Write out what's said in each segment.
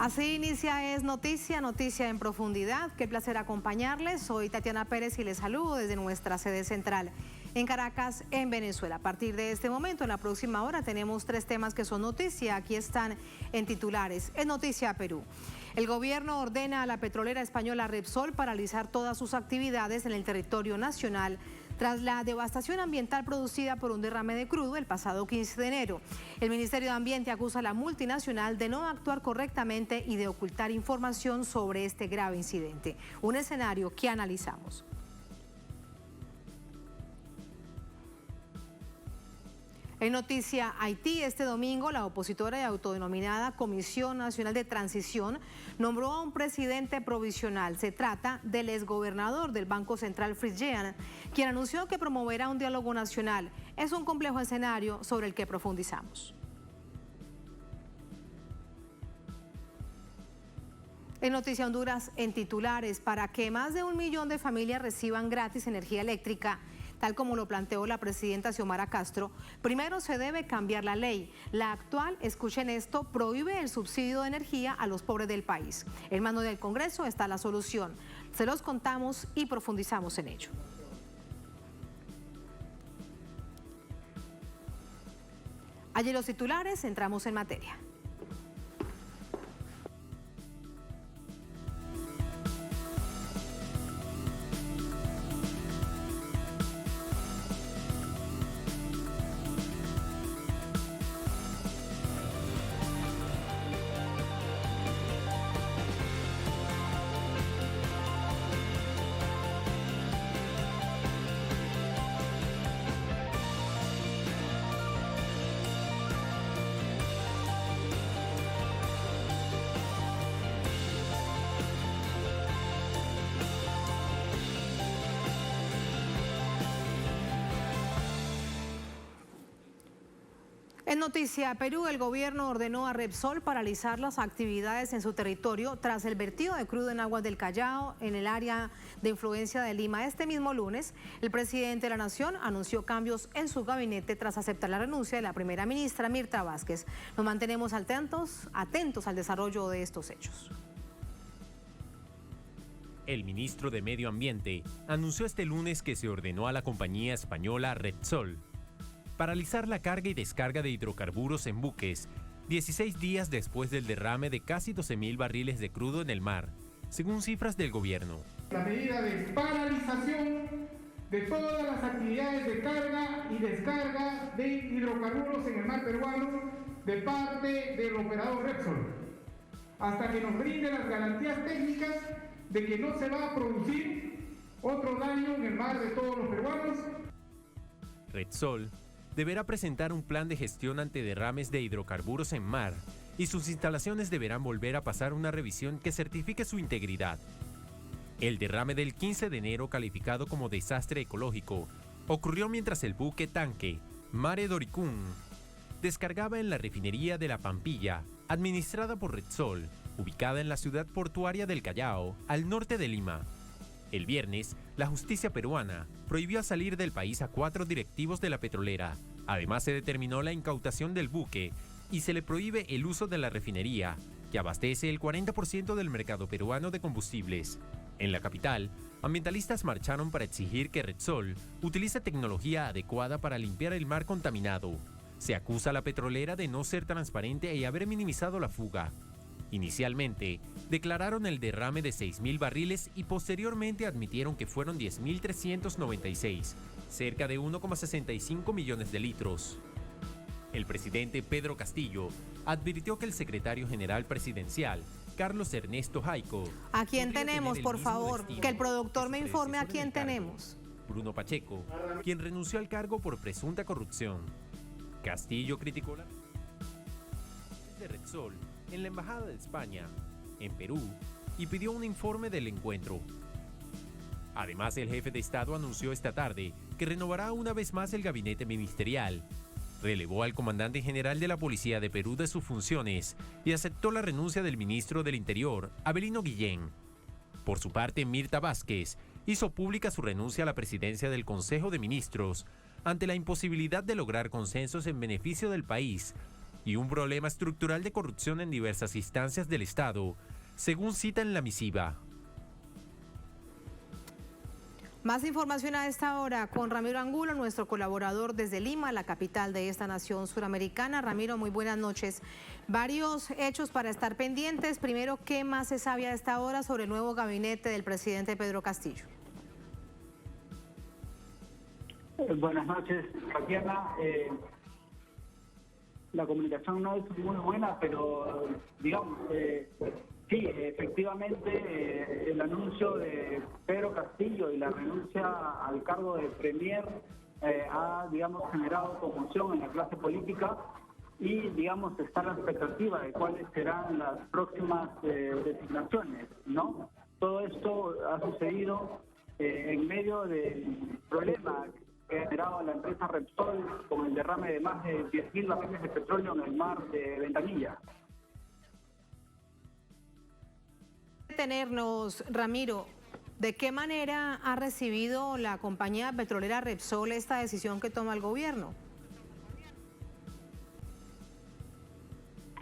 Así inicia Es Noticia, noticia en profundidad. Qué placer acompañarles. Soy Tatiana Pérez y les saludo desde nuestra sede central en Caracas, en Venezuela. A partir de este momento, en la próxima hora, tenemos 3 temas que son noticia. Aquí están en titulares. Es Noticia Perú. El gobierno ordena a la petrolera española Repsol paralizar todas sus actividades en el territorio nacional tras la devastación ambiental producida por un derrame de crudo el pasado 15 de enero. El Ministerio de Ambiente acusa a la multinacional de no actuar correctamente y de ocultar información sobre este grave incidente. Un escenario que analizamos. En Noticia Haití, este domingo, la opositora y autodenominada Comisión Nacional de Transición nombró a un presidente provisional. Se trata del exgobernador del Banco Central, Fritz Jean, quien anunció que promoverá un diálogo nacional. Es un complejo escenario sobre el que profundizamos. En Noticia Honduras, en titulares, para que más de 1 millón de familias reciban gratis energía eléctrica, tal como lo planteó la presidenta Xiomara Castro, primero se debe cambiar la ley. La actual, escuchen esto, prohíbe el subsidio de energía a los pobres del país. En manos del Congreso está la solución. Se los contamos y profundizamos en ello. Allí los titulares, entramos en materia. En Noticia Perú, el gobierno ordenó a Repsol paralizar las actividades en su territorio tras el vertido de crudo en aguas del Callao, en el área de influencia de Lima. Este mismo lunes, el presidente de la Nación anunció cambios en su gabinete tras aceptar la renuncia de la primera ministra Mirta Vázquez. Nos mantenemos atentos al desarrollo de estos hechos. El ministro de Medio Ambiente anunció este lunes que se ordenó a la compañía española Repsol paralizar la carga y descarga de hidrocarburos en buques 16 días después del derrame de casi 12.000 barriles de crudo en el mar, según cifras del gobierno. La medida de paralización de todas las actividades de carga y descarga de hidrocarburos en el mar peruano de parte del operador Repsol, hasta que nos brinde las garantías técnicas de que no se va a producir otro daño en el mar de todos los peruanos. Repsol deberá presentar un plan de gestión ante derrames de hidrocarburos en mar y sus instalaciones deberán volver a pasar una revisión que certifique su integridad. El derrame del 15 de enero, calificado como desastre ecológico, ocurrió mientras el buque tanque Mare Doricún descargaba en la refinería de La Pampilla, administrada por Repsol, ubicada en la ciudad portuaria del Callao, al norte de Lima. El viernes, la justicia peruana prohibió salir del país a 4 directivos de la petrolera. Además, se determinó la incautación del buque y se le prohíbe el uso de la refinería, que abastece el 40% del mercado peruano de combustibles. En la capital, ambientalistas marcharon para exigir que Repsol utilice tecnología adecuada para limpiar el mar contaminado. Se acusa a la petrolera de no ser transparente y haber minimizado la fuga. Inicialmente, declararon el derrame de 6.000 barriles y posteriormente admitieron que fueron 10.396, cerca de 1,65 millones de litros. El presidente Pedro Castillo advirtió que el secretario general presidencial, Carlos Ernesto Jaico... ¿A quién tenemos, por favor? Que el productor me informe a quién tenemos. Bruno Pacheco, quien renunció al cargo por presunta corrupción. Castillo criticó la de Repsol en la Embajada de España, en Perú, y pidió un informe del encuentro. Además, el jefe de Estado anunció esta tarde que renovará una vez más el gabinete ministerial. Relevó al comandante general de la Policía de Perú de sus funciones y aceptó la renuncia del ministro del Interior, Avelino Guillén. Por su parte, Mirta Vázquez hizo pública su renuncia a la presidencia del Consejo de Ministros ante la imposibilidad de lograr consensos en beneficio del país y un problema estructural de corrupción en diversas instancias del Estado, según cita en la misiva. Más información a esta hora con Ramiro Angulo, nuestro colaborador desde Lima, la capital de esta nación suramericana. Ramiro, muy buenas noches. Varios hechos para estar pendientes. Primero, ¿qué más se sabe a esta hora sobre el nuevo gabinete del presidente Pedro Castillo? Buenas noches, Tatiana. La comunicación no es muy buena, pero digamos, sí, efectivamente el anuncio de Pedro Castillo y la renuncia al cargo de Premier ha, digamos, generado conmoción en la clase política y, digamos, está la expectativa de cuáles serán las próximas designaciones, ¿no? Todo esto ha sucedido en medio del problema que ha generado la empresa Repsol con el derrame de más de 10.000 barriles de petróleo en el mar de Ventanilla. Tenernos, Ramiro, ¿de qué manera ha recibido la compañía petrolera Repsol esta decisión que toma el gobierno?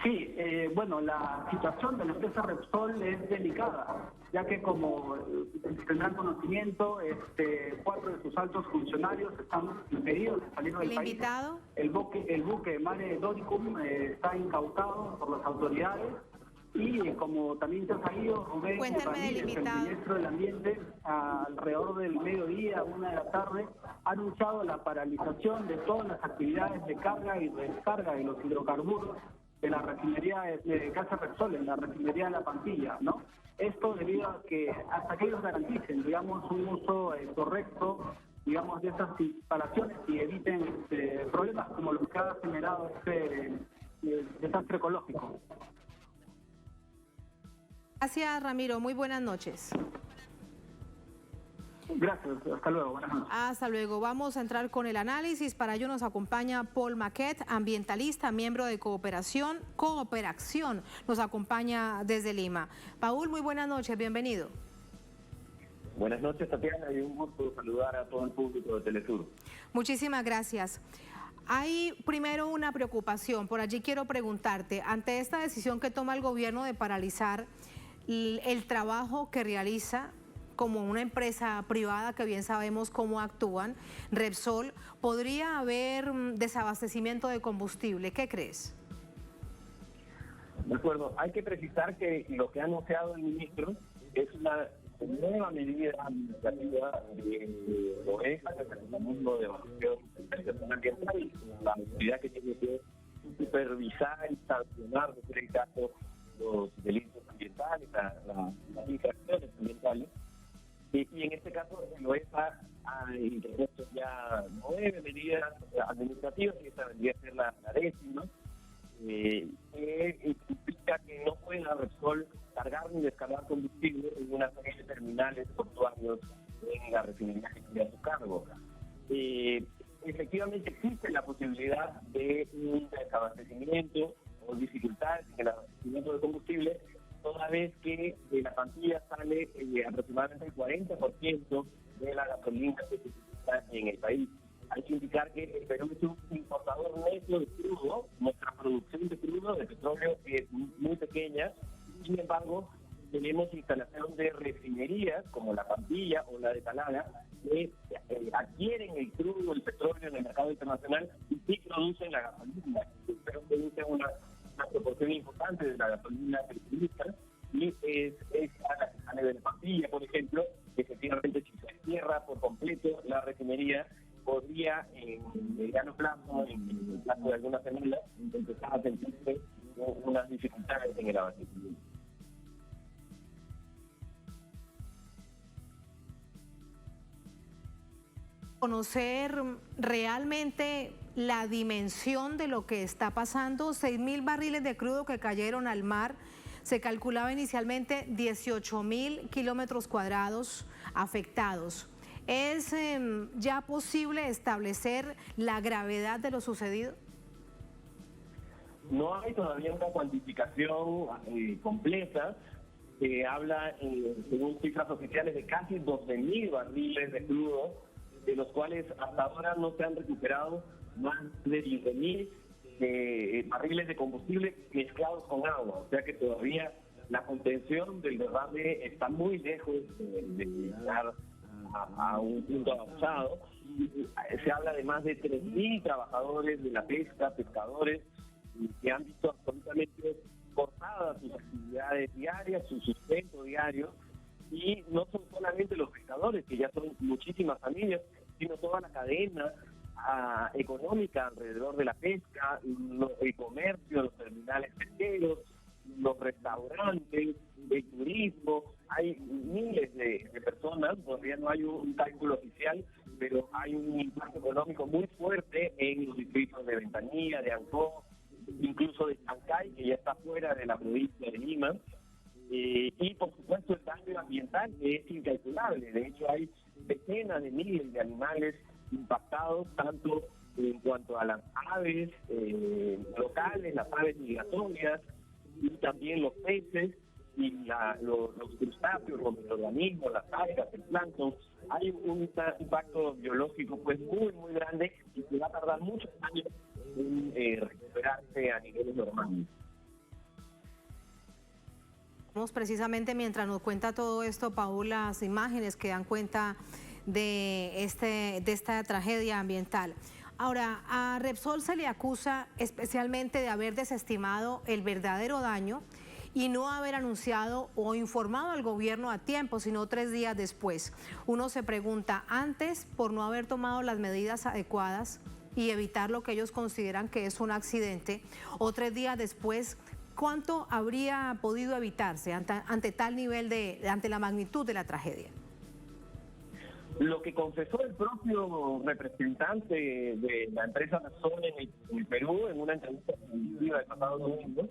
Sí, bueno, la situación de la empresa Repsol es delicada, ya que como tendrán conocimiento, 4 de sus altos funcionarios están impedidos de salir del país. ¿Invitado? El buque Mare Doricum está incautado por las autoridades y como también se ha sabido, Rubén Ramírez, el ministro del Ambiente, alrededor del mediodía, 1 de la tarde, ha anunciado la paralización de todas las actividades de carga y descarga de los hidrocarburos de la refinería de Casa Repsol, en la refinería de La Pampilla, ¿no? Esto debido a que hasta que ellos garanticen, digamos, un uso correcto, digamos, de estas instalaciones y eviten problemas como los que ha generado este desastre ecológico. Gracias, Ramiro. Muy buenas noches. Gracias, hasta luego, buenas noches. Hasta luego. Vamos a entrar con el análisis. Para ello nos acompaña Paul Maquet, ambientalista, miembro de Cooperación. Nos acompaña desde Lima. Paul, muy buenas noches, bienvenido. Buenas noches, Tatiana, y un gusto saludar a todo el público de Telesur. Muchísimas gracias. Hay primero una preocupación, por allí quiero preguntarte, ante esta decisión que toma el gobierno de paralizar el trabajo que realiza como una empresa privada, que bien sabemos cómo actúan, Repsol, ¿podría haber desabastecimiento de combustible? ¿Qué crees? De acuerdo, hay que precisar que lo que ha anunciado el ministro es una nueva medida administrativa de OEA, que es el mundo de evaluación ambiental, la actividad que tiene que supervisar y sancionar, en este caso, los delitos ambientales, las infracciones ambientales. Y en este caso, el OEA ha interpuesto ya 9 medidas administrativas, y esta vendría a ser la 10ª, que implica que no pueda Repsol cargar ni descargar combustible en una serie de terminales portuarios en la refinería que tiene a su cargo. Efectivamente existe la posibilidad de un desabastecimiento o dificultades en el abastecimiento de combustible, toda vez que de La Pampilla sale aproximadamente el 40% de la gasolina que se utiliza en el país. Hay que indicar que el Perú es un importador neto de crudo. Nuestra producción de crudo, de petróleo, es muy pequeña. Sin embargo, tenemos instalación de refinerías como La Pampilla o la de Talana, que adquieren el crudo, el petróleo en el mercado internacional y sí producen la gasolina. El Perú produce una proporción importante de la gasolina que utiliza, y es a nivel de Pampilla, por ejemplo, efectivamente, si se cierra por completo la refinería, podría en mediano plazo, en el plazo de algunas semanas, empezar a sentirse unas dificultades en el abastecimiento. Conocer realmente la dimensión de lo que está pasando, 6.000 barriles de crudo que cayeron al mar, se calculaba inicialmente 18.000 kilómetros cuadrados afectados. ¿Es ya posible establecer la gravedad de lo sucedido? No hay todavía una cuantificación completa. Habla, según cifras oficiales, de casi 12.000 barriles de crudo, de los cuales hasta ahora no se han recuperado más de 10.000, barriles de combustible mezclados con agua, o sea que todavía la contención del derrame está muy lejos de llegar a un punto avanzado. Se habla de más de 3.000 trabajadores de la pesca, pescadores, que han visto absolutamente cortadas sus actividades diarias, su sustento diario, y no son solamente los pescadores, que ya son muchísimas familias, sino toda la cadena económica alrededor de la pesca, el comercio, los terminales pesqueros, los restaurantes, el turismo. Hay miles de personas, todavía no hay un cálculo oficial, pero hay un impacto económico muy fuerte en los distritos de Ventanilla, de Ancó, incluso de Chancay, que ya está fuera de la provincia de Lima, y por supuesto el daño ambiental, que es incalculable. De hecho, hay decenas de miles de animales impactados, tanto en cuanto a las aves locales, las aves migratorias, y también los peces y los crustáceos, los microorganismos, las algas, el plancton. Hay un impacto biológico pues muy grande, y que va a tardar muchos años en recuperarse a niveles normales. Precisamente mientras nos cuenta todo esto, Paul, las imágenes que dan cuenta de esta tragedia ambiental. Ahora, a Repsol se le acusa especialmente de haber desestimado el verdadero daño y no haber anunciado o informado al gobierno a tiempo, sino 3 días después. Uno se pregunta, antes, por no haber tomado las medidas adecuadas y evitar lo que ellos consideran que es un accidente, o 3 días después, ¿cuánto habría podido evitarse ante tal nivel ante la magnitud de la tragedia? Lo que confesó el propio representante de la empresa Repsol en el Perú, en una entrevista televisiva del pasado domingo,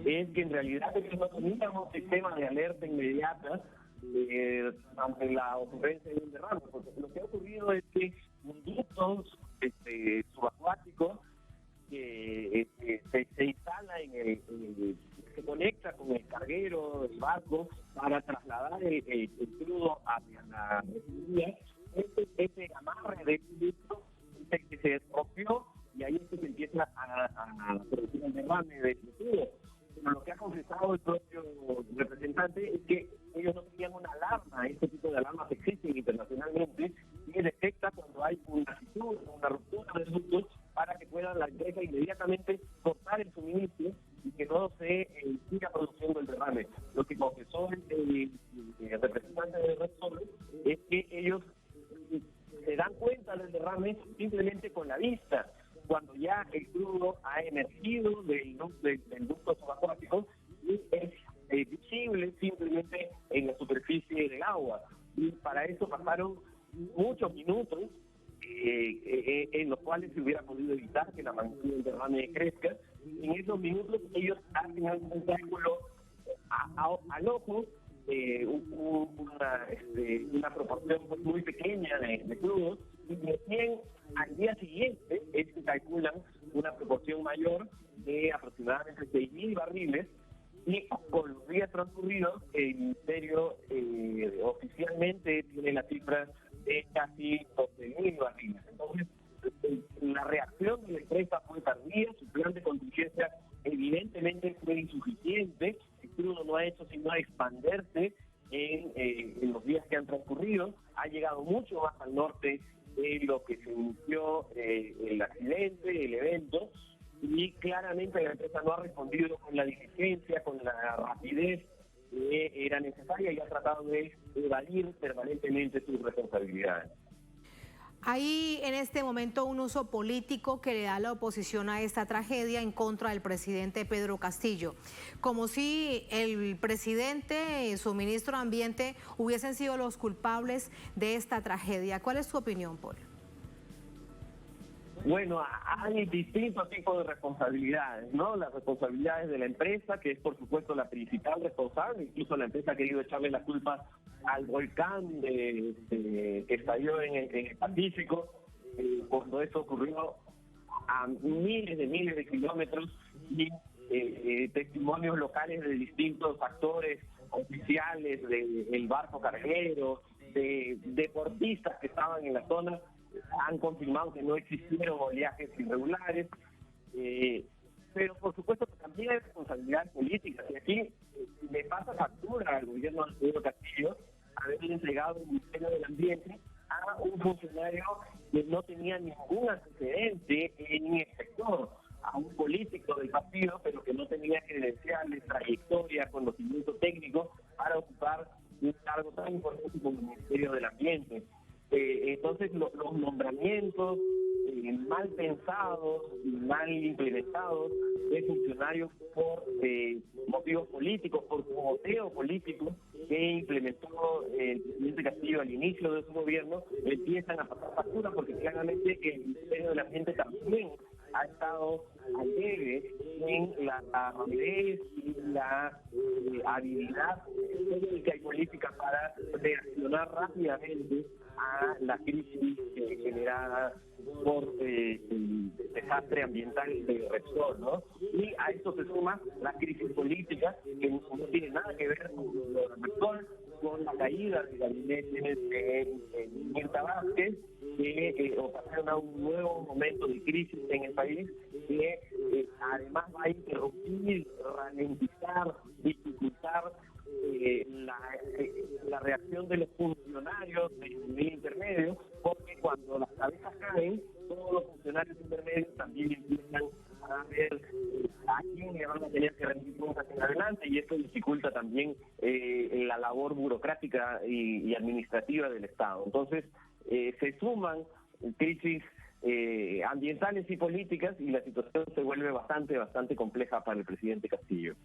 es que en realidad ellos no tenían un sistema de alerta inmediata ante la ocurrencia de un derrame, porque lo que ha ocurrido es que ductos subacuáticos que se instala se conecta con el carguero del barco para trasladar el crudo hacia la refinería. Ese amarre de ductos que se rompió, y ahí es que se empieza a producir el derrame de crudo. Pero lo que ha confesado el propio representante es que ellos no tenían una alarma. Este tipo de alarmas existen internacionalmente, y se detecta cuando hay una fisura, una ruptura de ductos, para que pueda la empresa inmediatamente cortar el suministro y que no se siga produciendo el derrame. Lo que confesó el representante de Repsol es que ellos se dan cuenta del derrame simplemente con la vista, cuando ya el crudo ha emergido del ducto subacuático y es visible simplemente en la superficie del agua. Y para eso pasaron muchos minutos en los cuales se hubiera podido evitar que la magnitud del derrame crezca. En esos minutos ellos hacen un cálculo al ojo, una proporción muy pequeña de crudos, y recién al día siguiente es que calculan una proporción mayor de aproximadamente 6.000 barriles, y con los días transcurridos el Ministerio oficialmente tiene la cifra de casi 12.000 barriles. Entonces, la reacción de la empresa fue tardía, su plan de contingencia evidentemente fue insuficiente, el crudo no ha hecho sino expandirse en los días que han transcurrido, ha llegado mucho más al norte de lo que se inició el accidente, el evento, y claramente la empresa no ha respondido con la diligencia, con la rapidez que era necesaria, y ha tratado de evadir permanentemente sus responsabilidades. Hay en este momento un uso político que le da la oposición a esta tragedia en contra del presidente Pedro Castillo, como si el presidente, su ministro de Ambiente, hubiesen sido los culpables de esta tragedia. ¿Cuál es tu opinión, Paul? Bueno, hay distintos tipos de responsabilidades, ¿no? Las responsabilidades de la empresa, que es por supuesto la principal responsable. Incluso la empresa ha querido echarle la culpa al volcán que estalló en el Pacífico, cuando eso ocurrió a miles de kilómetros, y testimonios locales de distintos actores oficiales del barco carguero, de deportistas que estaban en la zona, han confirmado que no existieron oleajes irregulares. Pero por supuesto que también hay responsabilidad política. Y aquí le pasa factura al gobierno de Pedro Castillo haberle entregado el Ministerio del Ambiente a un funcionario que no tenía ningún antecedente en el sector, a un político del partido, pero que no tenía credenciales, trayectoria, conocimiento técnico para ocupar un cargo tan importante como el Ministerio del Ambiente. Entonces los nombramientos mal pensados y mal implementados de funcionarios por motivos políticos, por voteo político que implementó el presidente Castillo al inicio de su gobierno, empiezan a pasar factura, porque claramente el Ministerio del Ambiente también ha estado al debe en la rapidez y la habilidad técnica y política para reaccionar rápidamente a la crisis generada por el desastre ambiental de Repsol, ¿no? Y a esto se suma la crisis política, que no tiene nada que ver con lo de Repsol, con la caída del gabinete de Mirta Vázquez, que ocasiona un nuevo momento de crisis en el país, que además va a interrumpir, ralentizar, dificultar la reacción de los funcionarios del nivel intermedio, porque cuando las cabezas caen, todos los funcionarios intermedios también empiezan a ver a quién le van a tener que rendir cuentas en adelante, y esto dificulta también la labor burocrática y administrativa del Estado. Entonces, se suman crisis ambientales y políticas, y la situación se vuelve bastante compleja para el presidente Castillo.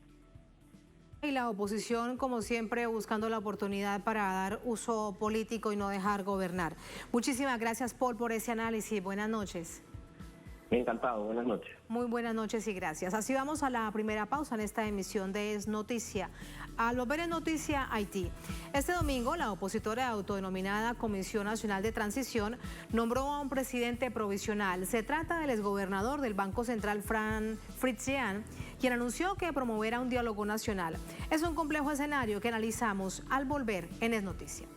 Y la oposición, como siempre, buscando la oportunidad para dar uso político y no dejar gobernar. Muchísimas gracias, Paul, por ese análisis. Buenas noches. Encantado, buenas noches. Muy buenas noches y gracias. Así vamos a la primera pausa en esta emisión de Es Noticia. Al volver en Noticia Haití, este domingo la opositora autodenominada Comisión Nacional de Transición nombró a un presidente provisional. Se trata del exgobernador del Banco Central, Fritz Jean, quien anunció que promoverá un diálogo nacional. Es un complejo escenario que analizamos al volver en Es Noticia.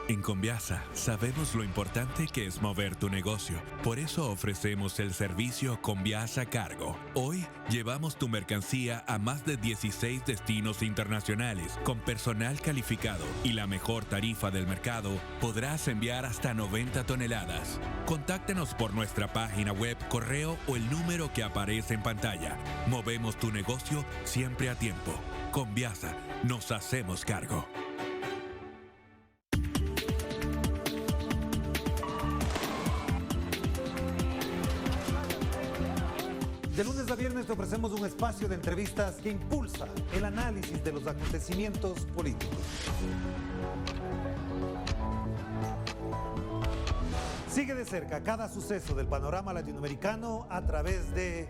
En Conviasa sabemos lo importante que es mover tu negocio. Por eso ofrecemos el servicio Conviasa Cargo. Hoy llevamos tu mercancía a más de 16 destinos internacionales. Con personal calificado y la mejor tarifa del mercado, podrás enviar hasta 90 toneladas. Contáctanos por nuestra página web, correo o el número que aparece en pantalla. Movemos tu negocio siempre a tiempo. Conviasa, nos hacemos cargo. De lunes a viernes te ofrecemos un espacio de entrevistas que impulsa el análisis de los acontecimientos políticos. Sigue de cerca cada suceso del panorama latinoamericano a través de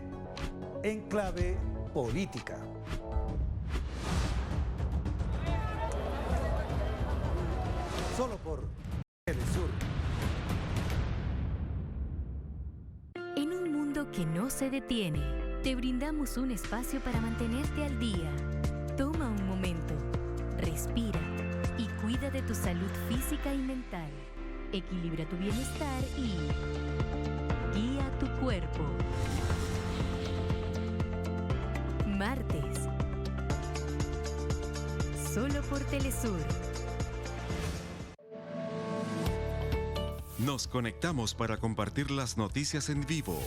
Enclave Política. Solo por Telesur. En un mundo que no se detiene, te brindamos un espacio para mantenerte al día. Toma un momento, respira y cuida de tu salud física y mental. Equilibra tu bienestar y guía tu cuerpo. Martes. Solo por Telesur. Nos conectamos para compartir las noticias en vivo.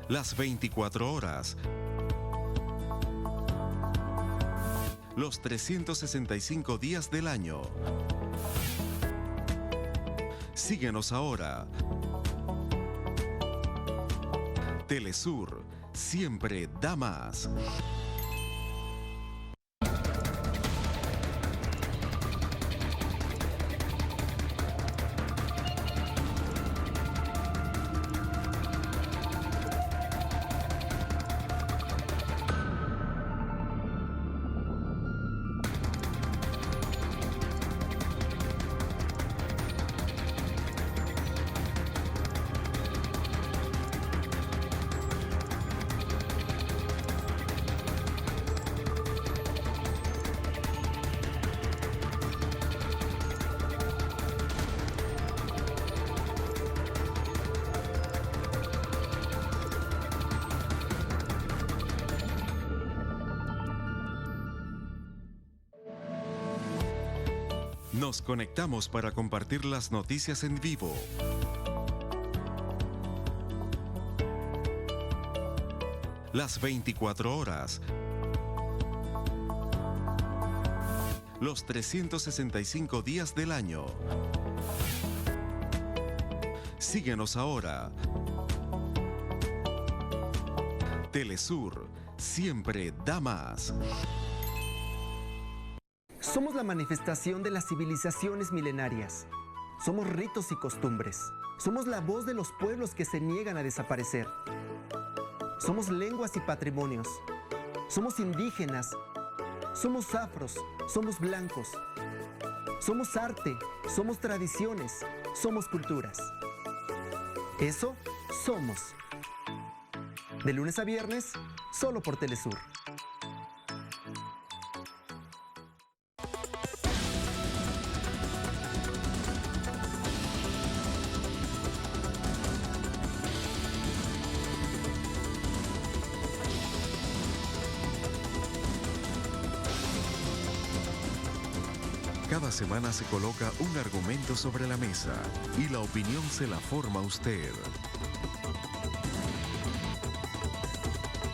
Las 24 horas. Los 365 días del año. Síguenos ahora. Telesur, siempre da más. Nos conectamos para compartir las noticias en vivo. Las 24 horas. Los 365 días del año. Síguenos ahora. Telesur, siempre da más. Somos la manifestación de las civilizaciones milenarias. Somos ritos y costumbres. Somos la voz de los pueblos que se niegan a desaparecer. Somos lenguas y patrimonios. Somos indígenas. Somos afros. Somos blancos. Somos arte. Somos tradiciones. Somos culturas. Eso somos. De lunes a viernes, solo por Telesur. Cada semana se coloca un argumento sobre la mesa y la opinión se la forma usted.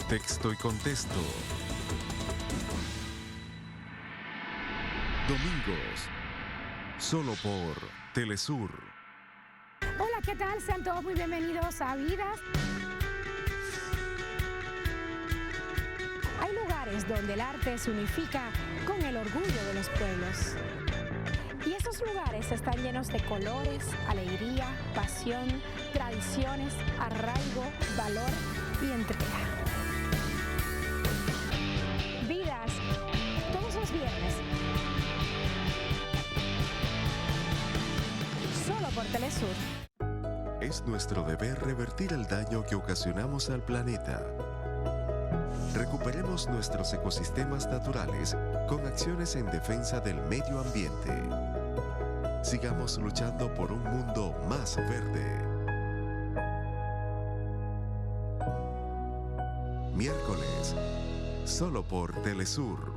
Texto y contexto. Domingos, solo por Telesur. Hola, ¿qué tal? Sean todos muy bienvenidos a Vidas. Hay lugares donde el arte se unifica con el orgullo de los pueblos. Y esos lugares están llenos de colores, alegría, pasión, tradiciones, arraigo, valor y entrega. Vidas, todos los viernes. Solo por Telesur. Es nuestro deber revertir el daño que ocasionamos al planeta. Recuperemos nuestros ecosistemas naturales con acciones en defensa del medio ambiente. Sigamos luchando por un mundo más verde. Miércoles, solo por Telesur.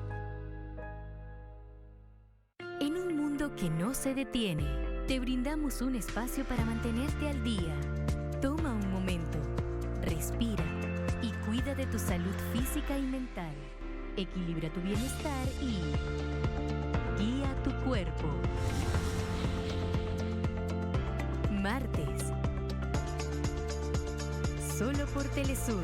En un mundo que no se detiene, te brindamos un espacio para mantenerte al día. Toma un momento, respira y cuida de tu salud física y mental. Equilibra tu bienestar y guía tu cuerpo. Martes, solo por Telesur.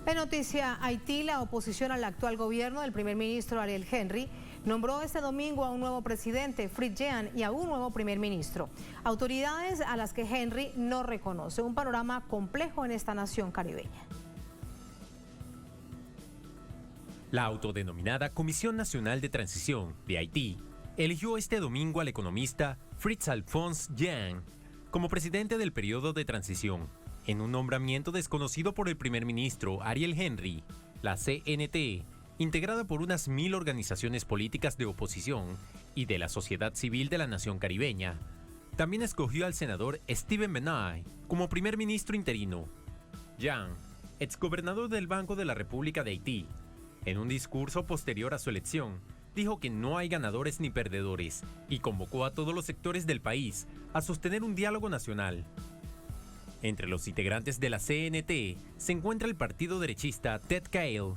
En noticia Haití, la oposición al actual gobierno del primer ministro Ariel Henry nombró este domingo a un nuevo presidente, Fritz Jean, y a un nuevo primer ministro. Autoridades a las que Henry no reconoce. Un panorama complejo en esta nación caribeña. La autodenominada Comisión Nacional de Transición de Haití eligió este domingo al economista Fritz Alphonse Jean como presidente del periodo de transición, en un nombramiento desconocido por el primer ministro Ariel Henry. La CNT, integrada por unas 1000 organizaciones políticas de oposición y de la sociedad civil de la nación caribeña, también escogió al senador Steven Benay como primer ministro interino. Jean, exgobernador del Banco de la República de Haití, en un discurso posterior a su elección, dijo que no hay ganadores ni perdedores y convocó a todos los sectores del país a sostener un diálogo nacional. Entre los integrantes de la CNT se encuentra el partido derechista Ted Kale,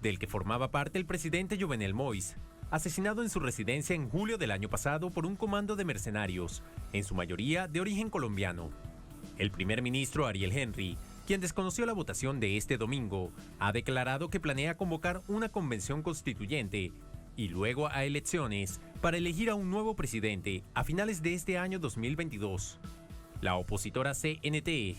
del que formaba parte el presidente Jovenel Moïse, asesinado en su residencia en julio del año pasado por un comando de mercenarios, en su mayoría de origen colombiano. El primer ministro Ariel Henry, quien desconoció la votación de este domingo, ha declarado que planea convocar una convención constituyente y luego a elecciones para elegir a un nuevo presidente a finales de este año 2022. La opositora CNT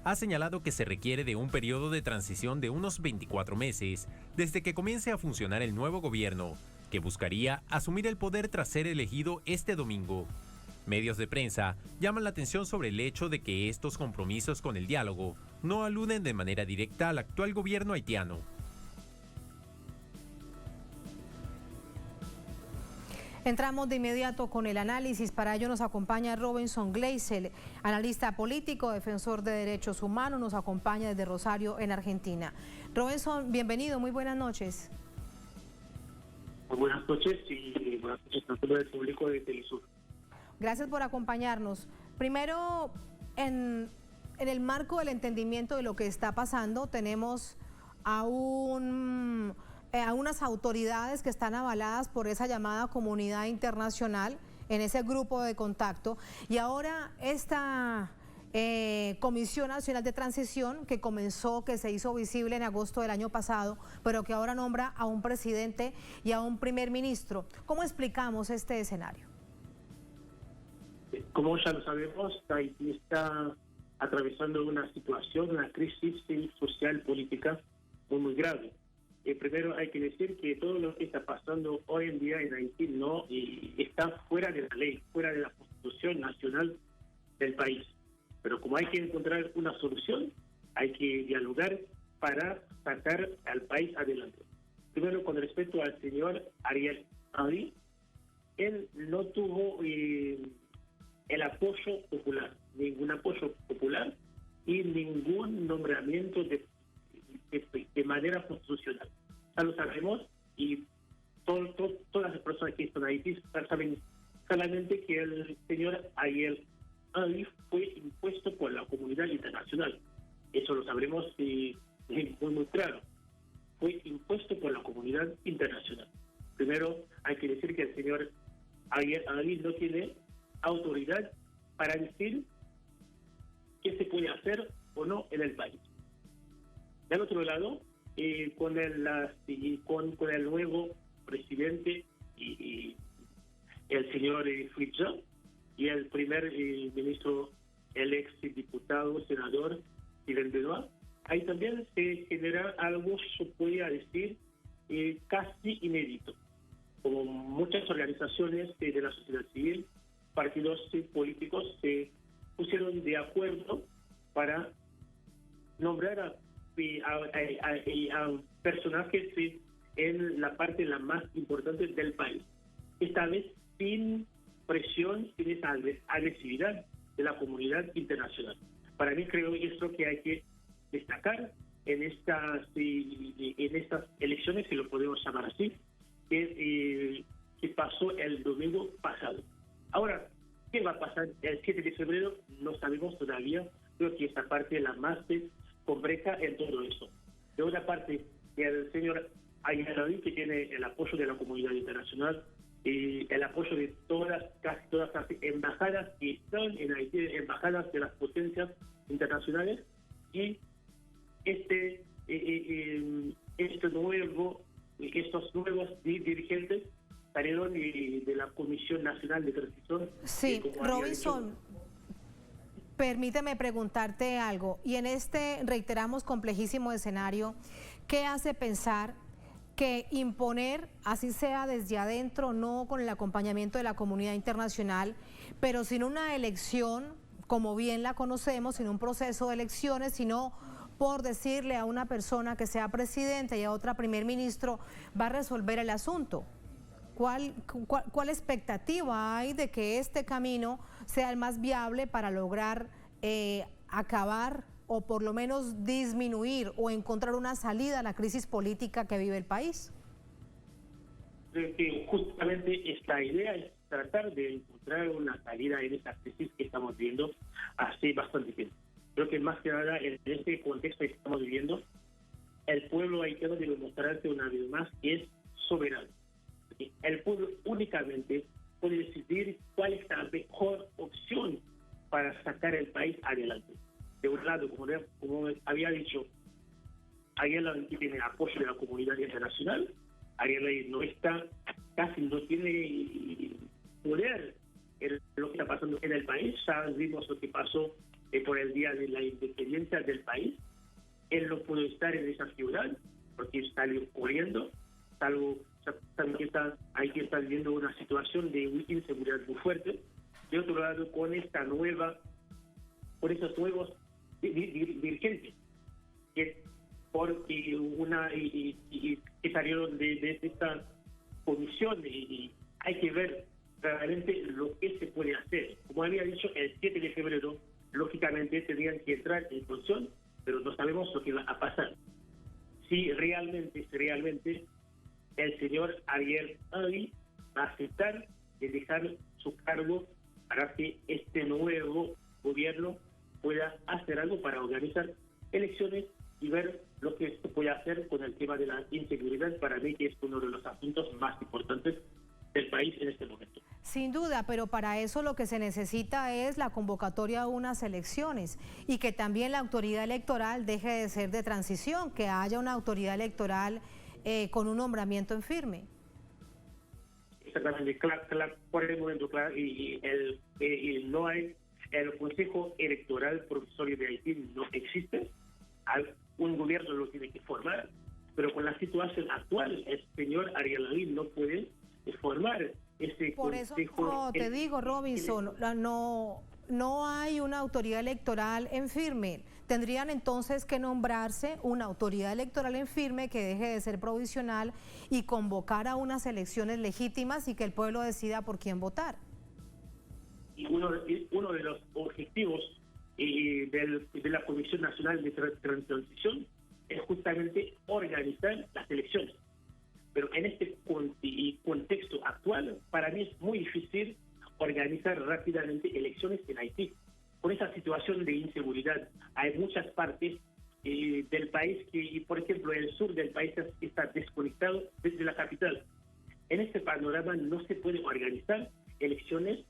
ha señalado que se requiere de un periodo de transición de unos 24 meses desde que comience a funcionar el nuevo gobierno, que buscaría asumir el poder tras ser elegido este domingo. Medios de prensa llaman la atención sobre el hecho de que estos compromisos con el diálogo no aluden de manera directa al actual gobierno haitiano. Entramos de inmediato con el análisis. Para ello nos acompaña Robinson Gleisel, analista político, defensor de derechos humanos, nos acompaña desde Rosario, en Argentina. Robinson, bienvenido, muy buenas noches. Muy buenas noches y buenas noches a todo el público de Telesur. Gracias por acompañarnos. Primero, en el marco del entendimiento de lo que está pasando, tenemos a unas autoridades que están avaladas por esa llamada comunidad internacional en ese grupo de contacto, y ahora esta Comisión Nacional de Transición que se hizo visible en agosto del año pasado, pero que ahora nombra a un presidente y a un primer ministro. ¿Cómo explicamos este escenario? Como ya lo sabemos, Haití está atravesando una situación, una crisis social política muy grave. Primero hay que decir que todo lo que está pasando hoy en día en Haití no está fuera de la ley, fuera de la Constitución Nacional del país. Pero como hay que encontrar una solución, hay que dialogar para sacar al país adelante. Primero, con respecto al señor Ariel Henry, él no tuvo el apoyo popular, ningún apoyo popular y ningún nombramiento de manera constitucional. Ya lo sabemos y todas las personas que están ahí saben claramente que el señor Ariel Henry fue impuesto por la comunidad internacional. Eso lo sabremos muy claro. Fue impuesto por la comunidad internacional. Primero, hay que decir que el señor Ariel Henry no tiene autoridad para decir qué se puede hacer o no en el país. Del otro lado, con el nuevo presidente y el señor Fritza y el primer ministro, el ex diputado, senador Steven Benoit, ahí también se genera algo, se podría decir, casi inédito. Como muchas organizaciones de la sociedad civil, partidos políticos se pusieron de acuerdo para nombrar a personajes en la parte la más importante del país. Esta vez sin presión, sin esa agresividad de la comunidad internacional. Para mí creo que es lo que hay que destacar en estas elecciones, si lo podemos llamar así, que pasó el domingo pasado. Ahora, ¿qué va a pasar el 7 de febrero? No sabemos todavía. Creo que esta parte es la más compleja en todo eso. De otra parte, el señor Ayala, que tiene el apoyo de la comunidad internacional y el apoyo de casi todas las embajadas que están en Haití, embajadas de las potencias internacionales, y estos nuevos dirigentes salieron de la Comisión Nacional de Transición. Sí, Robinson, permíteme preguntarte algo. Y en este, reiteramos, complejísimo escenario, ¿qué hace pensar que imponer, así sea desde adentro, no con el acompañamiento de la comunidad internacional, pero sin una elección, como bien la conocemos, sin un proceso de elecciones, sino por decirle a una persona que sea presidente y a otra primer ministro, va a resolver el asunto? ¿Cuál expectativa hay de que este camino sea el más viable para lograr acabar o por lo menos disminuir o encontrar una salida a la crisis política que vive el país? Creo que justamente esta idea es tratar de encontrar una salida en esta crisis que estamos viviendo hace bastante tiempo. Creo que más que nada en este contexto que estamos viviendo, el pueblo haitiano debe mostrarse una vez más que es soberano. El pueblo únicamente puede decidir cuál es la mejor opción para sacar el país adelante. de un lado, como había dicho, Ariel Henry tiene apoyo de la comunidad internacional. Ariel Henry no está, casi no tiene poder en lo que está pasando en el país. Ya vimos lo que pasó por el día de la independencia del país. Él no pudo estar en esa ciudad porque salió corriendo, hay que estar viendo una situación de inseguridad muy fuerte. De otro lado, con esos nuevos dirigentes que que salieron de esta comisión, y hay que ver realmente lo que se puede hacer. Como había dicho, el 7 de febrero, lógicamente tendrían que entrar en función, pero no sabemos lo que va a pasar. Si realmente el señor Ariel Henry va a aceptar de dejar su cargo para que este nuevo gobierno pueda hacer algo para organizar elecciones y ver lo que se puede hacer con el tema de la inseguridad. Para mí que es uno de los asuntos más importantes del país en este momento. Sin duda, pero para eso lo que se necesita es la convocatoria a unas elecciones y que también la autoridad electoral deje de ser de transición, que haya una autoridad electoral con un nombramiento en firme. Exactamente, claro, por el momento, claro, y no hay, el Consejo Electoral Provisorio de Haití no existe. Un gobierno lo tiene que formar, pero con la situación actual, el señor Ariel Henry no puede formar ese Por consejo. Eso no, te digo, Robinson, no hay una autoridad electoral en firme. Tendrían entonces que nombrarse una autoridad electoral en firme que deje de ser provisional y convocar a unas elecciones legítimas y que el pueblo decida por quién votar. Y uno de los objetivos de la Comisión Nacional de Transición es justamente organizar las elecciones. Pero en este contexto actual, para mí es muy difícil organizar rápidamente elecciones en Haití. Con esa situación de inseguridad, hay muchas partes del país que, por ejemplo, el sur del país está desconectado desde la capital. En este panorama no se puede organizar elecciones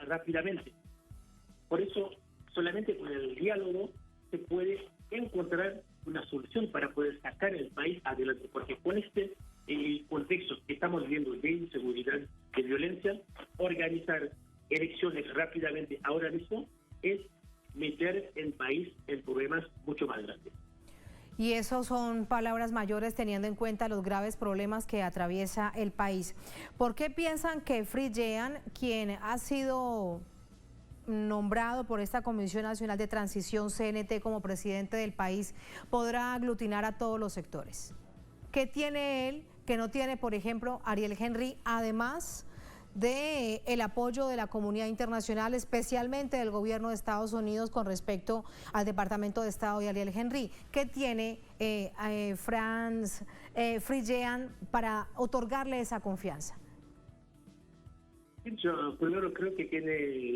rápidamente. Por eso, solamente con el diálogo se puede encontrar una solución para poder sacar el país adelante, porque con este contexto que estamos viendo de inseguridad, de violencia, organizar elecciones rápidamente ahora mismo es meter el país en problemas mucho más grandes. Y eso son palabras mayores teniendo en cuenta los graves problemas que atraviesa el país. ¿Por qué piensan que Fred Jean, quien ha sido nombrado por esta Comisión Nacional de Transición, CNT, como presidente del país, podrá aglutinar a todos los sectores? ¿Qué tiene él que no tiene, por ejemplo, Ariel Henry, además de el apoyo de la comunidad internacional, especialmente del gobierno de Estados Unidos con respecto al Departamento de Estado y Ariel Henry? ¿Qué tiene Fred Jean para otorgarle esa confianza? Yo primero creo que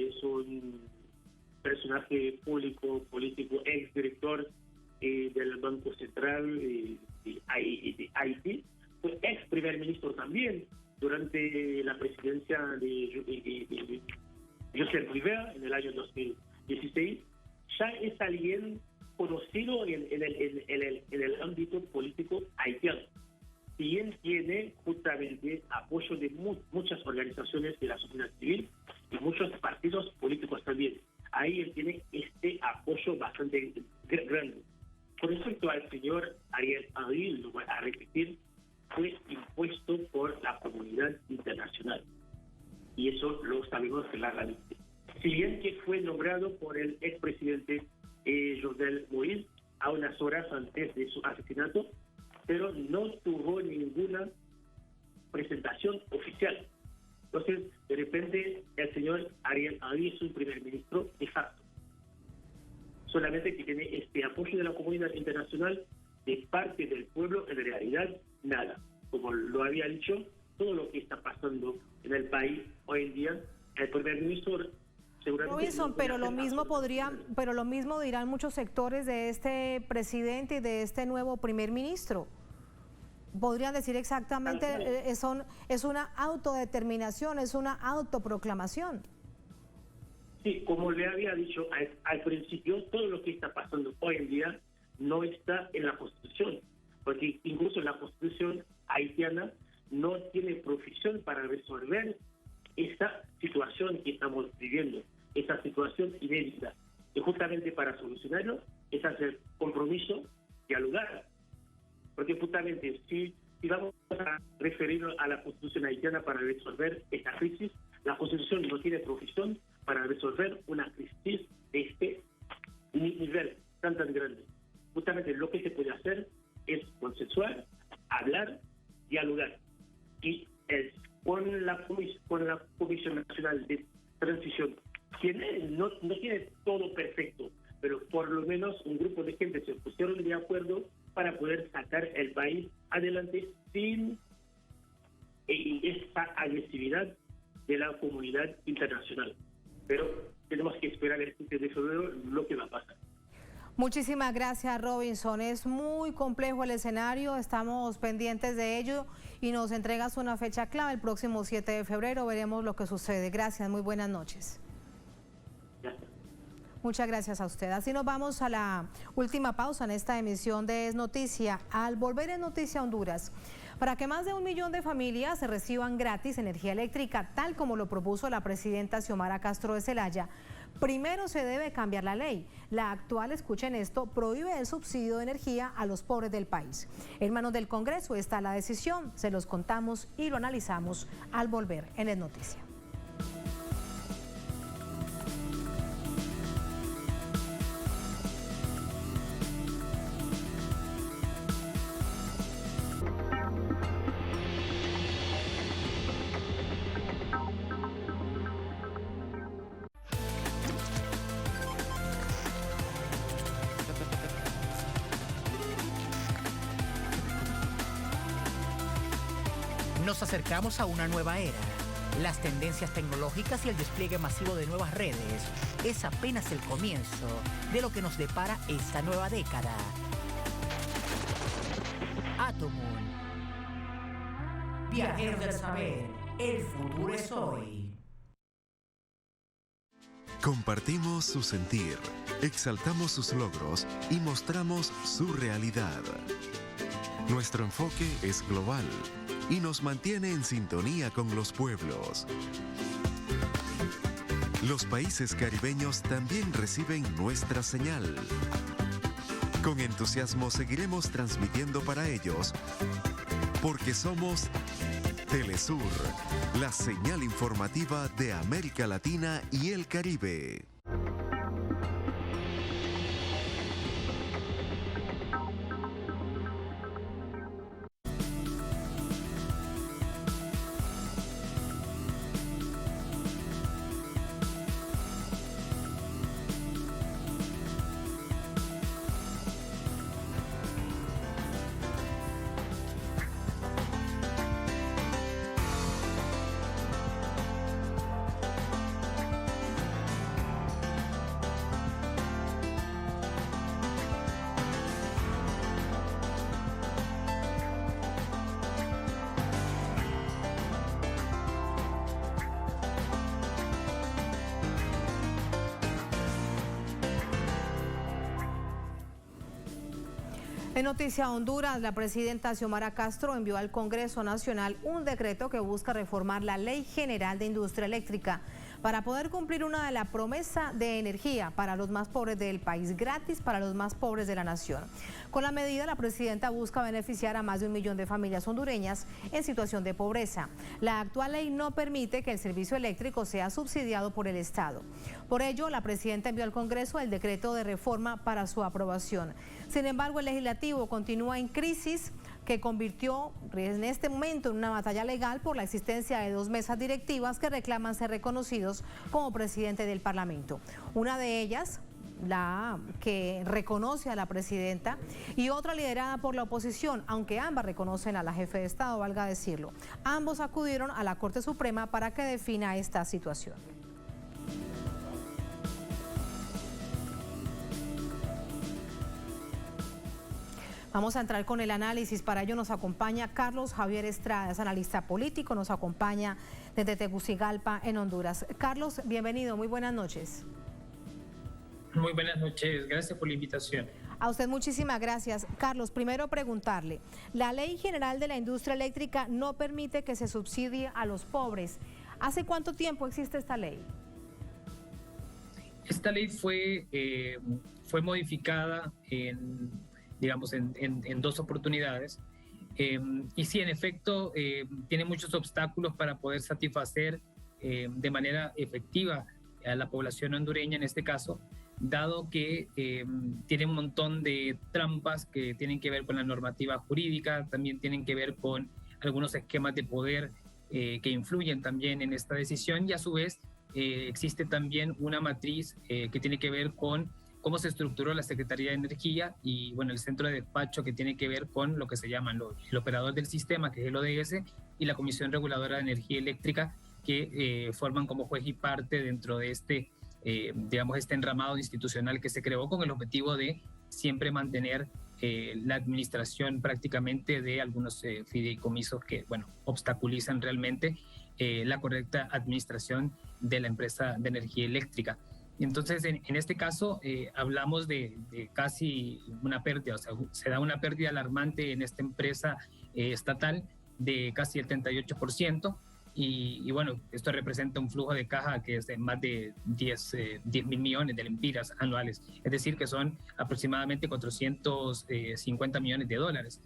es un personaje público, político, exdirector del Banco Central de Haití, fue ex primer ministro también durante la presidencia de Joseph Rivera en el año 2016. Ya es alguien conocido en el ámbito político haitiano. Y él tiene justamente apoyo de muchas organizaciones de la sociedad civil y muchos partidos políticos también. Ahí él tiene este apoyo bastante grande. Con respecto al señor Ariel Henry, lo voy a repetir, fue impuesto por la comunidad internacional. Y eso lo sabemos claramente. Si bien que fue nombrado por el expresidente Jovenel Moïse a unas horas antes de su asesinato, pero no tuvo ninguna presentación oficial. Entonces, de repente, el señor Ariel Henry es un primer ministro de facto. Solamente que tiene este apoyo de la comunidad internacional, de parte del pueblo, en realidad, nada. Como lo había dicho, todo lo que está pasando en el país hoy en día, el primer ministro seguramente... Robinson, pero lo mismo dirán muchos sectores de este presidente y de este nuevo primer ministro. Podrían decir exactamente, es una autodeterminación, es una autoproclamación. Sí, como le había dicho al principio, todo lo que está pasando hoy en día no está en la Constitución, porque incluso la Constitución haitiana no tiene provisión para resolver esta situación que estamos viviendo, esa situación inédita. Y justamente para solucionarlo es hacer compromiso, dialogar, porque justamente si vamos a referirnos a la Constitución haitiana para resolver esta crisis, la Constitución no tiene provisión para resolver una crisis de este nivel tan grande. Justamente lo que se puede hacer es consensuar, hablar, dialogar. Y con la Comisión Nacional de Transición, no tiene todo perfecto, pero por lo menos un grupo de gente se pusieron de acuerdo para poder sacar el país adelante sin esta agresividad de la comunidad internacional. Pero tenemos que esperar el 7 de febrero lo que va a pasar. Muchísimas gracias, Robinson. Es muy complejo el escenario, estamos pendientes de ello y nos entregas una fecha clave el próximo 7 de febrero. Veremos lo que sucede. Gracias, muy buenas noches. Gracias. Muchas gracias a usted. Así nos vamos a la última pausa en esta emisión de Es Noticia. Al volver en Noticia Honduras, para que más de 1 millón de familias reciban gratis energía eléctrica, tal como lo propuso la presidenta Xiomara Castro de Zelaya, primero se debe cambiar la ley. La actual, escuchen esto, prohíbe el subsidio de energía a los pobres del país. En manos del Congreso está la decisión, se los contamos y lo analizamos al volver en Es Noticia. Nos acercamos a una nueva era. Las tendencias tecnológicas y el despliegue masivo de nuevas redes es apenas el comienzo de lo que nos depara esta nueva década. Atomun. Viajeros del saber, el futuro es hoy. Compartimos su sentir, exaltamos sus logros y mostramos su realidad. Nuestro enfoque es global y nos mantiene en sintonía con los pueblos. Los países caribeños también reciben nuestra señal. Con entusiasmo seguiremos transmitiendo para ellos, porque somos Telesur, la señal informativa de América Latina y el Caribe. En Noticia Honduras, la presidenta Xiomara Castro envió al Congreso Nacional un decreto que busca reformar la Ley General de Industria Eléctrica para poder cumplir una de la promesa de energía para los más pobres del país, gratis para los más pobres de la nación. Con la medida, la presidenta busca beneficiar a más de 1 millón de familias hondureñas en situación de pobreza. La actual ley no permite que el servicio eléctrico sea subsidiado por el Estado. Por ello, la presidenta envió al Congreso el decreto de reforma para su aprobación. Sin embargo, el legislativo continúa en crisis, que convirtió en este momento en una batalla legal por la existencia de 2 mesas directivas que reclaman ser reconocidos como presidente del Parlamento. Una de ellas, la que reconoce a la presidenta, y otra liderada por la oposición, aunque ambas reconocen a la jefe de Estado, valga decirlo. Ambos acudieron a la Corte Suprema para que defina esta situación. Vamos a entrar con el análisis. Para ello nos acompaña Carlos Javier Estrada, es analista político, nos acompaña desde Tegucigalpa, en Honduras. Carlos, bienvenido, muy buenas noches. Muy buenas noches, gracias por la invitación. A usted muchísimas gracias. Carlos, primero preguntarle, la Ley General de la Industria Eléctrica no permite que se subsidie a los pobres. ¿Hace cuánto tiempo existe esta ley? Esta ley fue modificada en 2 oportunidades. Y sí, en efecto, tiene muchos obstáculos para poder satisfacer de manera efectiva a la población hondureña en este caso, dado que tiene un montón de trampas que tienen que ver con la normativa jurídica, también tienen que ver con algunos esquemas de poder que influyen también en esta decisión, y a su vez existe también una matriz que tiene que ver con cómo se estructuró la Secretaría de Energía y bueno, el centro de despacho que tiene que ver con lo que se llama el operador del sistema, que es el ODS, y la Comisión Reguladora de Energía Eléctrica, que forman como juez y parte dentro de este enramado institucional que se creó con el objetivo de siempre mantener la administración prácticamente de algunos fideicomisos que, obstaculizan realmente la correcta administración de la empresa de energía eléctrica. Entonces, en este caso, hablamos de casi una pérdida, o sea, se da una pérdida alarmante en esta empresa estatal de casi el 38%. Y bueno, esto representa un flujo de caja que es de más de 10 mil millones de lempiras anuales, es decir, que son aproximadamente 450 millones de dólares.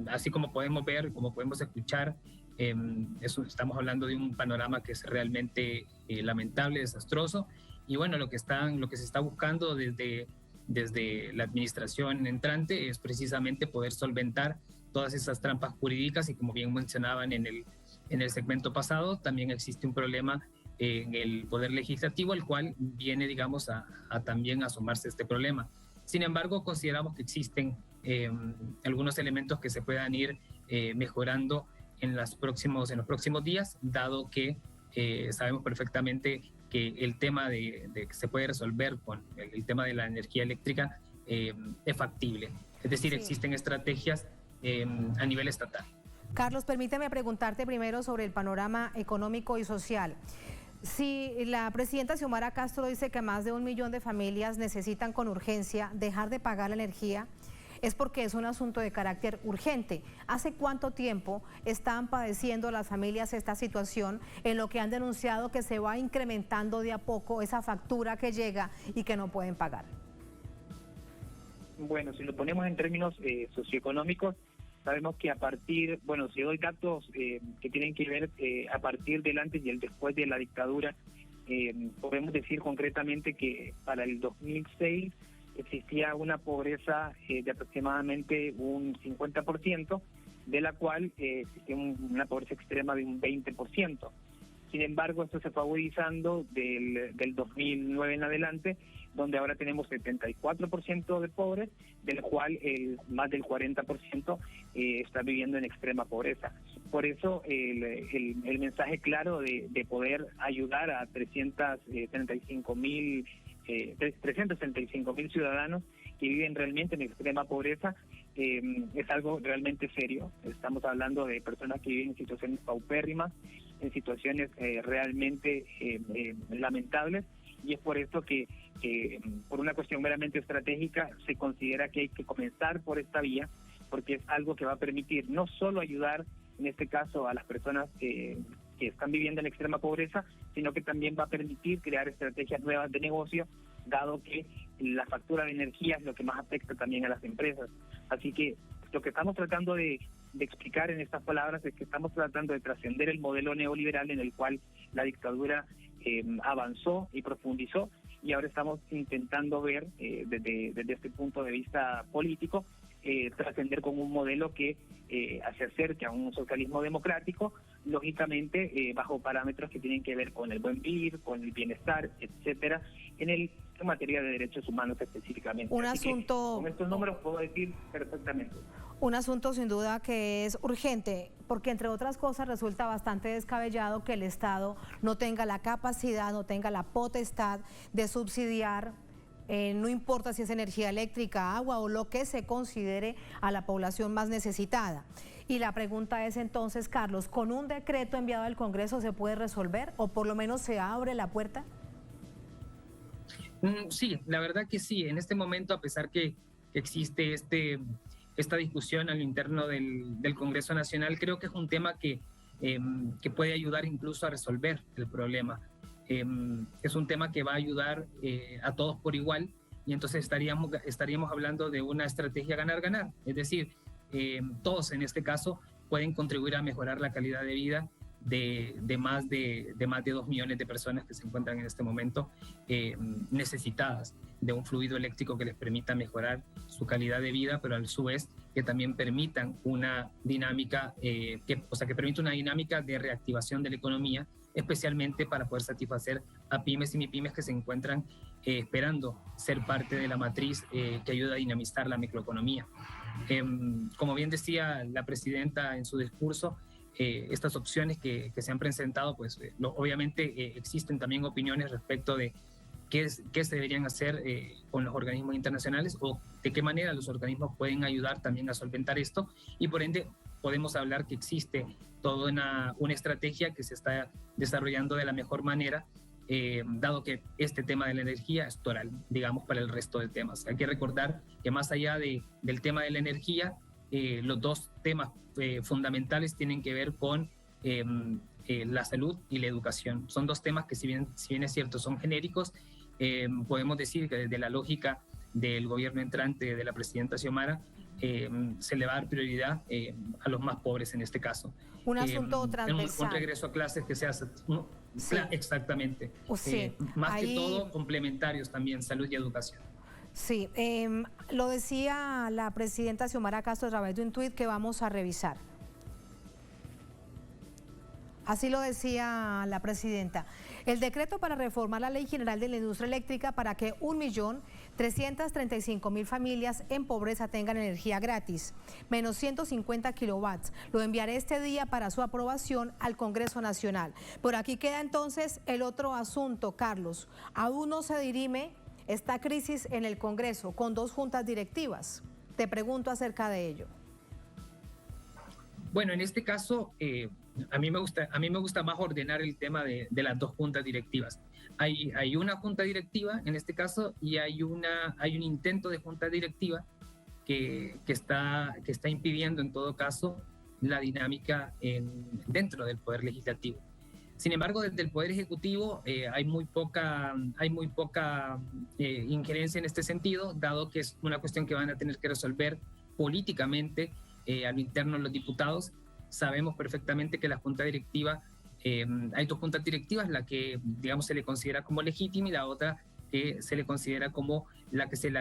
Así como podemos ver, como podemos escuchar, estamos hablando de un panorama que es realmente lamentable, desastroso, y bueno, lo que se está buscando desde la administración entrante es precisamente poder solventar todas esas trampas jurídicas, y como bien mencionaban en el segmento pasado, también existe un problema en el Poder Legislativo, al cual viene, a también asomarse este problema. Sin embargo, consideramos que existen algunos elementos que se puedan ir mejorando en los próximos días, dado que sabemos perfectamente que el tema de que se puede resolver con el tema de la energía eléctrica es factible. Es decir, sí, existen estrategias a nivel estatal. Carlos, permíteme preguntarte primero sobre el panorama económico y social. Si la presidenta Xiomara Castro dice que más de 1 millón de familias necesitan con urgencia dejar de pagar la energía, es porque es un asunto de carácter urgente. ¿Hace cuánto tiempo están padeciendo las familias esta situación, en lo que han denunciado que se va incrementando de a poco esa factura que llega y que no pueden pagar? Bueno, si lo ponemos en términos socioeconómicos, sabemos que si doy datos que tienen que ver a partir del antes y el después de la dictadura, podemos decir concretamente que para el 2006 existía una pobreza de aproximadamente un 50%, de la cual existía una pobreza extrema de un 20%. Sin embargo, esto se fue agudizando del 2009 en adelante, donde ahora tenemos 74% de pobres, del cual más del 40% está viviendo en extrema pobreza. Por eso el mensaje claro de poder ayudar a 335.000 ciudadanos que viven realmente en extrema pobreza es algo realmente serio. Estamos hablando de personas que viven en situaciones paupérrimas, en situaciones realmente lamentables, y es por esto que por una cuestión meramente estratégica se considera que hay que comenzar por esta vía, porque es algo que va a permitir no solo ayudar en este caso a las personas que están viviendo en extrema pobreza, sino que también va a permitir crear estrategias nuevas de negocio, dado que la factura de energía es lo que más afecta también a las empresas. Así que lo que estamos tratando de explicar en estas palabras es que estamos tratando de trascender el modelo neoliberal en el cual la dictadura avanzó y profundizó, y ahora estamos intentando ver desde este punto de vista político, trascender con un modelo que se acerque a un socialismo democrático, lógicamente bajo parámetros que tienen que ver con el buen vivir, con el bienestar, etcétera, en materia de derechos humanos específicamente. Con estos números puedo decir perfectamente. Un asunto sin duda que es urgente, porque entre otras cosas resulta bastante descabellado que el Estado no tenga la capacidad, no tenga la potestad de subsidiar no importa si es energía eléctrica, agua o lo que se considere a la población más necesitada. Y la pregunta es entonces, Carlos, ¿con un decreto enviado al Congreso se puede resolver o por lo menos se abre la puerta? Sí, la verdad que sí. En este momento, a pesar que existe esta discusión al interno del Congreso Nacional, creo que es un tema que puede ayudar incluso a resolver el problema. Es un tema que va a ayudar a todos por igual y entonces estaríamos hablando de una estrategia ganar-ganar. Es decir, todos en este caso pueden contribuir a mejorar la calidad de vida de más de 2 millones de personas que se encuentran en este momento necesitadas de un fluido eléctrico que les permita mejorar su calidad de vida, pero a su vez que también permitan una dinámica, que permita una dinámica de reactivación de la economía, especialmente para poder satisfacer a pymes y mipymes que se encuentran esperando ser parte de la matriz que ayuda a dinamizar la microeconomía. Como bien decía la presidenta en su discurso, estas opciones que se han presentado, pues obviamente existen también opiniones respecto de qué se deberían hacer con los organismos internacionales o de qué manera los organismos pueden ayudar también a solventar esto, y por ende podemos hablar que existe toda una estrategia que se está desarrollando de la mejor manera, dado que este tema de la energía es toral, digamos, para el resto de temas. Hay que recordar que más allá del tema de la energía, los dos temas fundamentales tienen que ver con la salud y la educación. Son dos temas que si bien es cierto son genéricos, podemos decir que desde la lógica del gobierno entrante de la presidenta Xiomara se le va a dar prioridad a los más pobres en este caso. Un asunto transversal. Un regreso a clases que sea... Sí. Exactamente. Sí. Más que todo complementarios también, salud y educación. Sí, lo decía la presidenta Xiomara Castro a través de un tuit que vamos a revisar. Así lo decía la presidenta. El decreto para reformar la Ley General de la Industria Eléctrica para que 1.335.000 familias en pobreza tengan energía gratis, menos 150 kilowatts. Lo enviaré este día para su aprobación al Congreso Nacional. Por aquí queda entonces el otro asunto, Carlos. Aún no se dirime esta crisis en el Congreso con 2 juntas directivas. Te pregunto acerca de ello. Bueno, en este caso, a mí me gusta más ordenar el tema de las 2 juntas directivas. Hay una junta directiva en este caso y hay un intento de junta directiva que está impidiendo en todo caso la dinámica dentro del Poder Legislativo. Sin embargo, desde el Poder Ejecutivo hay muy poca injerencia en este sentido, dado que es una cuestión que van a tener que resolver políticamente a lo interno de los diputados. Sabemos perfectamente que la Junta Directiva, hay 2 juntas directivas, la que digamos se le considera como legítima y la otra que se le considera como la que se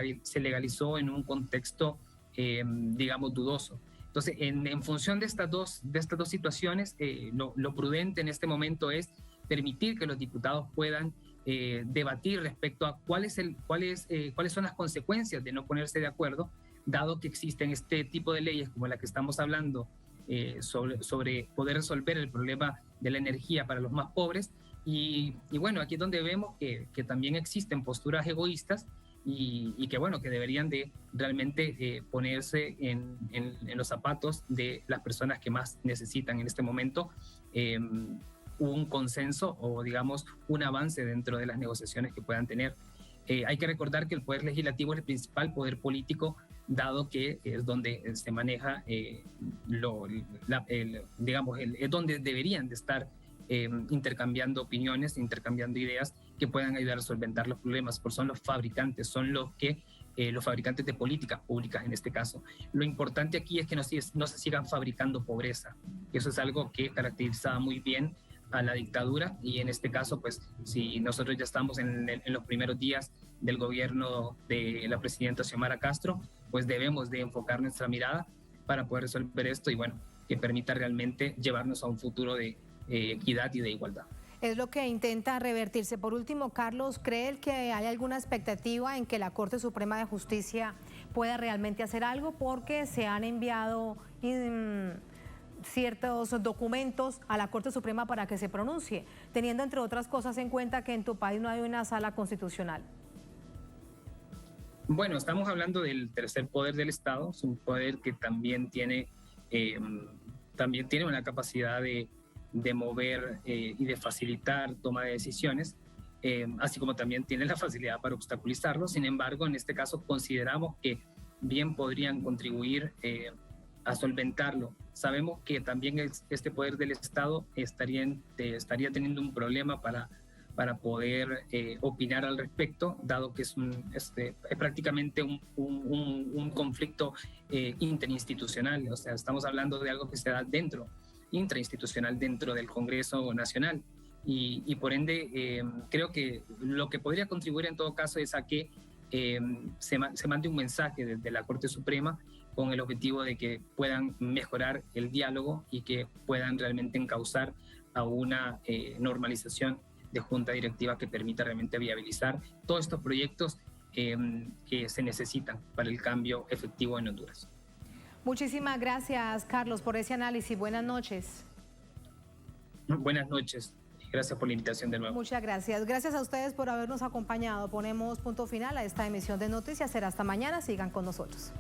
legalizó en un contexto digamos dudoso. Entonces, en función de estas dos situaciones, lo prudente en este momento es permitir que los diputados puedan debatir respecto a cuáles son las consecuencias de no ponerse de acuerdo, dado que existen este tipo de leyes como la que estamos hablando sobre poder resolver el problema de la energía para los más pobres. Y bueno, aquí es donde vemos que también existen posturas egoístas y que bueno, que deberían de realmente ponerse en los zapatos de las personas que más necesitan en este momento un consenso o digamos un avance dentro de las negociaciones que puedan tener. Hay que recordar que el Poder Legislativo es el principal poder político, dado que es donde se maneja, es donde deberían de estar intercambiando opiniones, intercambiando ideas que puedan ayudar a solventar los problemas, porque son los fabricantes, son los fabricantes de políticas públicas en este caso. Lo importante aquí es que no se sigan fabricando pobreza. Eso es algo que caracterizaba muy bien a la dictadura y en este caso, pues, si nosotros ya estamos en los primeros días del gobierno de la presidenta Xiomara Castro, pues debemos de enfocar nuestra mirada para poder resolver esto y bueno, que permita realmente llevarnos a un futuro de equidad y de igualdad. Es lo que intenta revertirse. Por último, Carlos, ¿cree que hay alguna expectativa en que la Corte Suprema de Justicia pueda realmente hacer algo? Porque se han enviado ciertos documentos a la Corte Suprema para que se pronuncie, teniendo entre otras cosas en cuenta que en tu país no hay una sala constitucional. Bueno, estamos hablando del tercer poder del Estado, es un poder que también tiene una capacidad de mover y de facilitar toma de decisiones, así como también tiene la facilidad para obstaculizarlo. Sin embargo, en este caso consideramos que bien podrían contribuir a solventarlo. Sabemos que también este poder del Estado estaría teniendo un problema para poder opinar al respecto, dado que es prácticamente un conflicto interinstitucional. O sea, estamos hablando de algo que se da intrainstitucional dentro del Congreso Nacional. Y por ende, creo que lo que podría contribuir en todo caso es a que se mande un mensaje desde la Corte Suprema con el objetivo de que puedan mejorar el diálogo y que puedan realmente encauzar a una normalización de junta directiva que permita realmente viabilizar todos estos proyectos que se necesitan para el cambio efectivo en Honduras. Muchísimas gracias, Carlos, por ese análisis. Buenas noches. Buenas noches. Gracias por la invitación de nuevo. Muchas gracias. Gracias a ustedes por habernos acompañado. Ponemos punto final a esta emisión de noticias. Será hasta mañana. Sigan con nosotros.